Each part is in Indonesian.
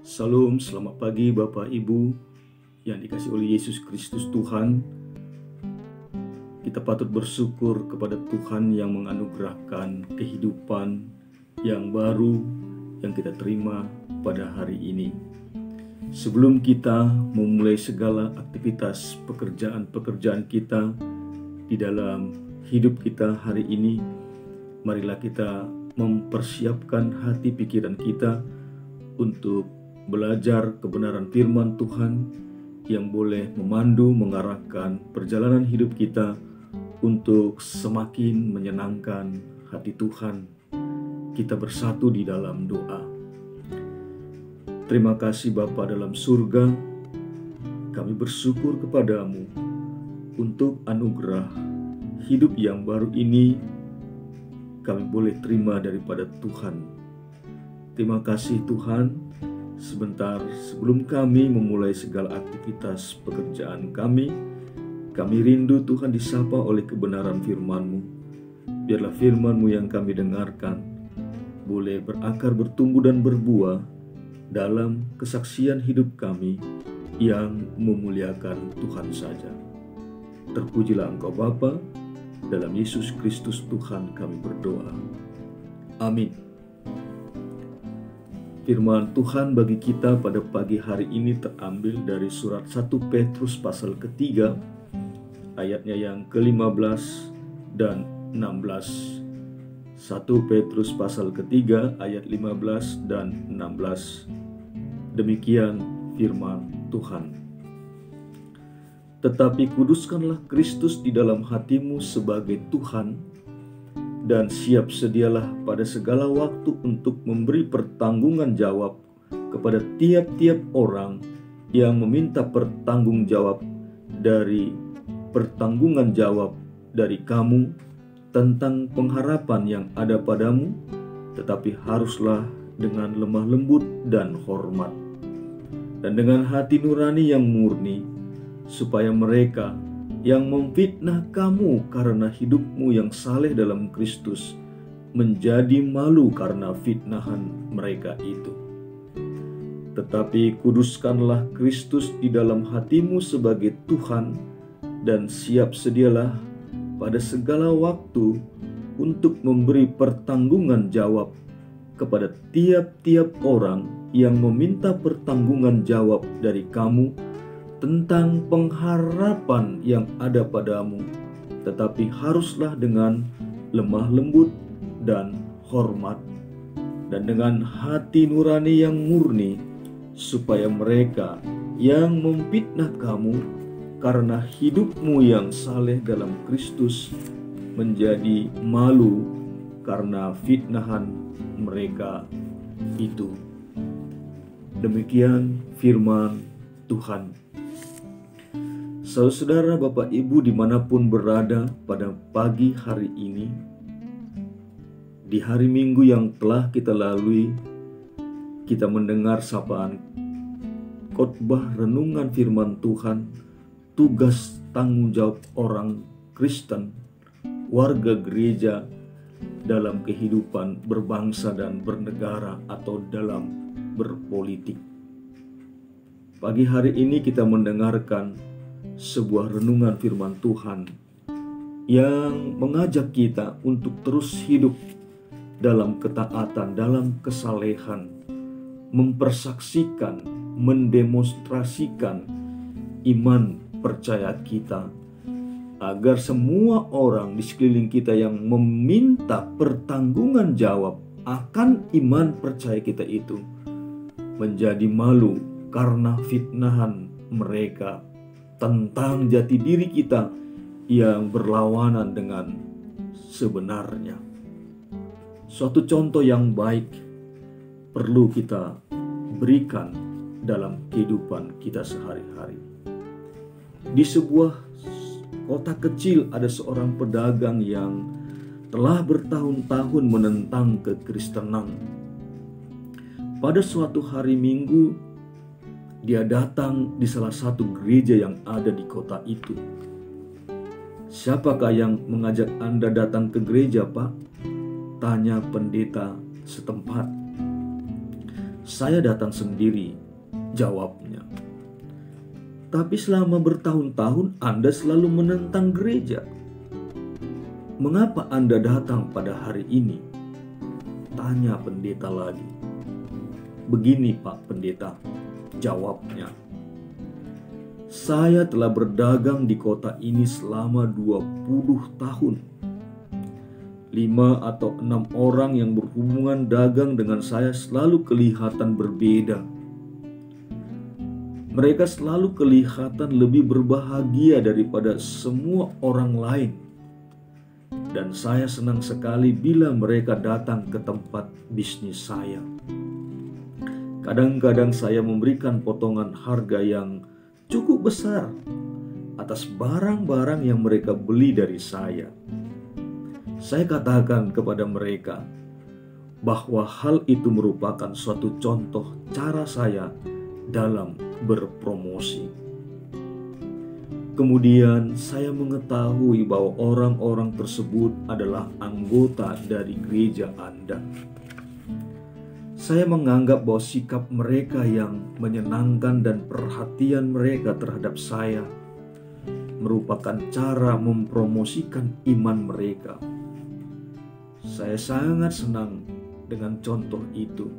Salam, selamat pagi Bapak Ibu yang dikasihi oleh Yesus Kristus Tuhan. Kita patut bersyukur kepada Tuhan yang menganugerahkan kehidupan yang baru yang kita terima pada hari ini. Sebelum kita memulai segala aktivitas pekerjaan-pekerjaan kita di dalam hidup kita hari ini, marilah kita mempersiapkan hati pikiran kita untuk belajar kebenaran firman Tuhan yang boleh memandu, mengarahkan perjalanan hidup kita untuk semakin menyenangkan hati Tuhan. Kita bersatu di dalam doa. Terima kasih Bapa dalam surga, kami bersyukur kepadamu untuk anugerah hidup yang baru ini kami boleh terima daripada Tuhan. Terima kasih Tuhan. Sebentar sebelum kami memulai segala aktivitas pekerjaan kami rindu Tuhan disapa oleh kebenaran firman-Mu. Biarlah firman-Mu yang kami dengarkan boleh berakar, bertumbuh dan berbuah dalam kesaksian hidup kami yang memuliakan Tuhan saja. Terpujilah Engkau Bapa, dalam Yesus Kristus Tuhan kami berdoa. Amin. Firman Tuhan bagi kita pada pagi hari ini terambil dari surat 1 Petrus pasal ketiga, ayatnya yang ke-15 dan 16. 1 Petrus pasal ketiga, ayat 15 dan 16. Demikian firman Tuhan. Tetapi kuduskanlah Kristus di dalam hatimu sebagai Tuhan, dan siap sedialah pada segala waktu untuk memberi pertanggungan jawab kepada tiap-tiap orang yang meminta pertanggungan jawab dari kamu tentang pengharapan yang ada padamu, tetapi haruslah dengan lemah lembut dan hormat, dan dengan hati nurani yang murni, supaya mereka yang memfitnah kamu karena hidupmu yang saleh dalam Kristus menjadi malu karena fitnahan mereka itu. Tetapi kuduskanlah Kristus di dalam hatimu sebagai Tuhan, dan siap sedialah pada segala waktu untuk memberi pertanggungan jawab kepada tiap-tiap orang yang meminta pertanggungan jawab dari kamu tentang pengharapan yang ada padamu, tetapi haruslah dengan lemah lembut dan hormat, dan dengan hati nurani yang murni, supaya mereka yang memfitnah kamu karena hidupmu yang saleh dalam Kristus menjadi malu karena fitnahan mereka itu. Demikian firman Tuhan. Saudara, Bapak, Ibu dimanapun berada pada pagi hari ini, di hari Minggu yang telah kita lalui, kita mendengar sapaan khotbah renungan firman Tuhan, tugas tanggung jawab orang Kristen, warga gereja dalam kehidupan berbangsa dan bernegara atau dalam berpolitik. Pagi hari ini kita mendengarkan sebuah renungan firman Tuhan yang mengajak kita untuk terus hidup dalam ketaatan, dalam kesalehan, mempersaksikan, mendemonstrasikan iman percaya kita, agar semua orang di sekeliling kita yang meminta pertanggungan jawab akan iman percaya kita itu menjadi malu karena fitnahan mereka tentang jati diri kita yang berlawanan dengan sebenarnya. Suatu contoh yang baik perlu kita berikan dalam kehidupan kita sehari-hari. Di sebuah kota kecil ada seorang pedagang yang telah bertahun-tahun menentang kekristenan. Pada suatu hari Minggu, dia datang di salah satu gereja yang ada di kota itu. "Siapakah yang mengajak Anda datang ke gereja, Pak?" tanya pendeta setempat. Saya datang sendiri, jawabnya. Tapi selama bertahun-tahun Anda selalu menentang gereja. Mengapa Anda datang pada hari ini? Tanya pendeta lagi. Begini Pak Pendeta, jawabnya. Saya telah berdagang di kota ini selama 20 tahun. 5 atau 6 orang yang berhubungan dagang dengan saya selalu kelihatan berbeda. Mereka selalu kelihatan lebih berbahagia daripada semua orang lain. Dan saya senang sekali bila mereka datang ke tempat bisnis saya. Kadang-kadang saya memberikan potongan harga yang cukup besar atas barang-barang yang mereka beli dari saya. Saya katakan kepada mereka bahwa hal itu merupakan suatu contoh cara saya dalam berpromosi. Kemudian saya mengetahui bahwa orang-orang tersebut adalah anggota dari gereja Anda. Saya menganggap bahwa sikap mereka yang menyenangkan dan perhatian mereka terhadap saya merupakan cara mempromosikan iman mereka. Saya sangat senang dengan contoh itu,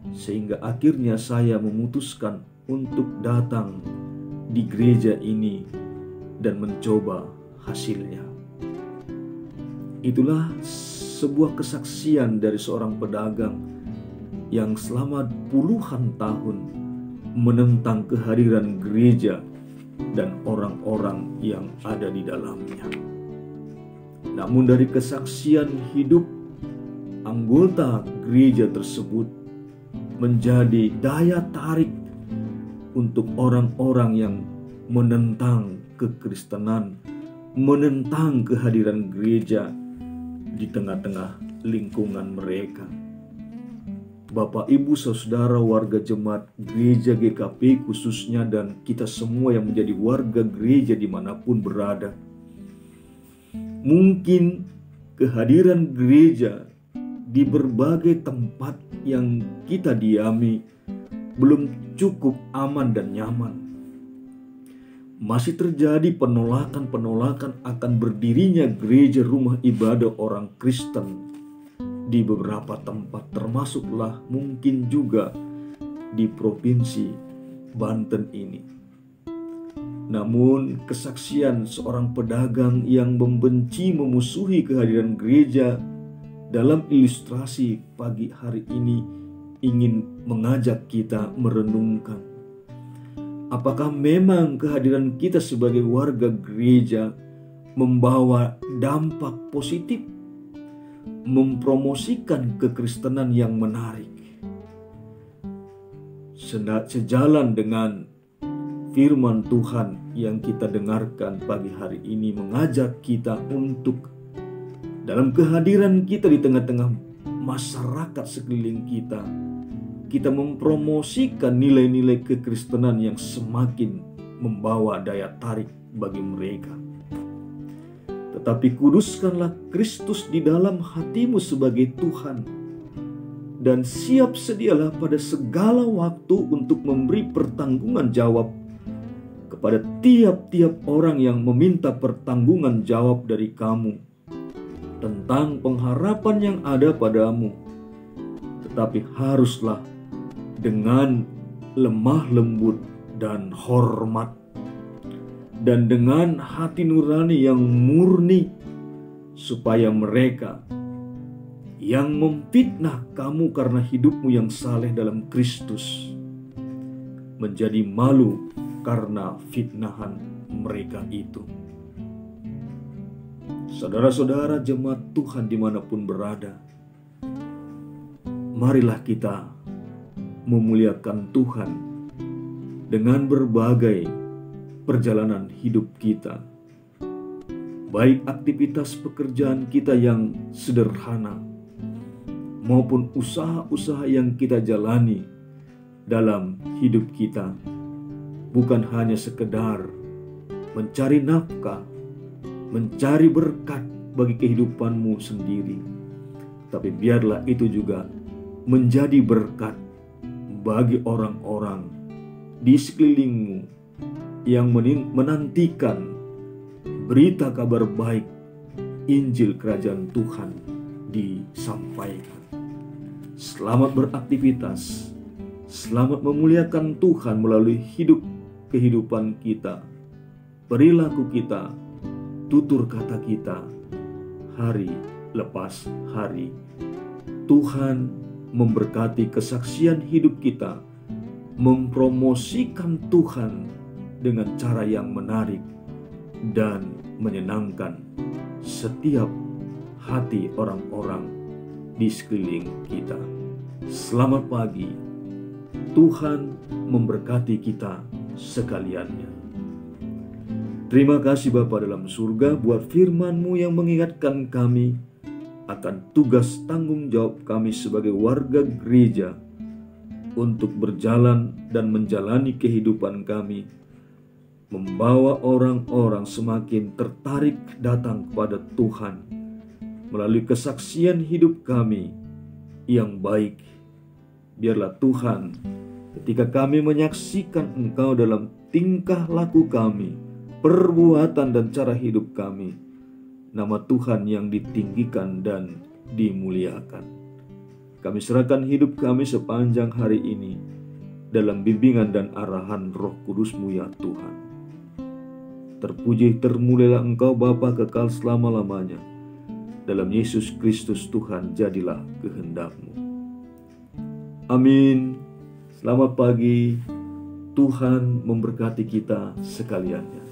sehingga akhirnya saya memutuskan untuk datang di gereja ini dan mencoba hasilnya. Itulah sebuah kesaksian dari seorang pedagang yang selama puluhan tahun menentang kehadiran gereja dan orang-orang yang ada di dalamnya. Namun dari kesaksian hidup anggota gereja tersebut menjadi daya tarik untuk orang-orang yang menentang kekristenan, menentang kehadiran gereja di tengah-tengah lingkungan mereka. Bapak, Ibu, Saudara, warga jemaat gereja GKP khususnya, dan kita semua yang menjadi warga gereja dimanapun berada. Mungkin kehadiran gereja di berbagai tempat yang kita diami belum cukup aman dan nyaman. Masih terjadi penolakan-penolakan akan berdirinya gereja rumah ibadah orang Kristen di beberapa tempat, termasuklah mungkin juga di provinsi Banten ini. Namun kesaksian seorang pedagang yang membenci, memusuhi kehadiran gereja dalam ilustrasi pagi hari ini ingin mengajak kita merenungkan, apakah memang kehadiran kita sebagai warga gereja membawa dampak positif, mempromosikan kekristenan yang menarik. Sejalan dengan firman Tuhan yang kita dengarkan pagi hari ini mengajak kita untuk dalam kehadiran kita di tengah-tengah masyarakat sekeliling kita mempromosikan nilai-nilai kekristenan yang semakin membawa daya tarik bagi mereka. Tetapi kuduskanlah Kristus di dalam hatimu sebagai Tuhan, dan siap sedialah pada segala waktu untuk memberi pertanggungan jawab kepada tiap-tiap orang yang meminta pertanggungan jawab dari kamu tentang pengharapan yang ada padamu. Tetapi haruslah dengan lemah lembut dan hormat, dan dengan hati nurani yang murni, supaya mereka yang memfitnah kamu karena hidupmu yang saleh dalam Kristus menjadi malu karena fitnahan mereka itu. Saudara-saudara jemaat Tuhan dimanapun berada, marilah kita memuliakan Tuhan dengan berbagai perjalanan hidup kita, baik aktivitas pekerjaan kita yang sederhana maupun usaha-usaha yang kita jalani dalam hidup kita, bukan hanya sekedar mencari nafkah, mencari berkat bagi kehidupanmu sendiri, tapi biarlah itu juga menjadi berkat bagi orang-orang di sekelilingmu yang menantikan berita kabar baik Injil Kerajaan Tuhan disampaikan. Selamat beraktivitas, selamat memuliakan Tuhan melalui kehidupan kita, perilaku kita, tutur kata kita, hari lepas hari. Tuhan memberkati kesaksian hidup kita, mempromosikan Tuhan dengan cara yang menarik dan menyenangkan setiap hati orang-orang di sekeliling kita. Selamat pagi, Tuhan memberkati kita sekaliannya. Terima kasih Bapa dalam surga buat firman-Mu yang mengingatkan kami akan tugas tanggung jawab kami sebagai warga gereja untuk berjalan dan menjalani kehidupan kami, membawa orang-orang semakin tertarik datang kepada Tuhan melalui kesaksian hidup kami yang baik. Biarlah Tuhan, ketika kami menyaksikan Engkau dalam tingkah laku kami, perbuatan dan cara hidup kami, nama Tuhan yang ditinggikan dan dimuliakan. Kami serahkan hidup kami sepanjang hari ini dalam bimbingan dan arahan Roh Kudus-Mu ya Tuhan. Terpuji termulialah Engkau Bapa kekal selama-lamanya. Dalam Yesus Kristus Tuhan jadilah kehendak-Mu. Amin. Selamat pagi. Tuhan memberkati kita sekaliannya.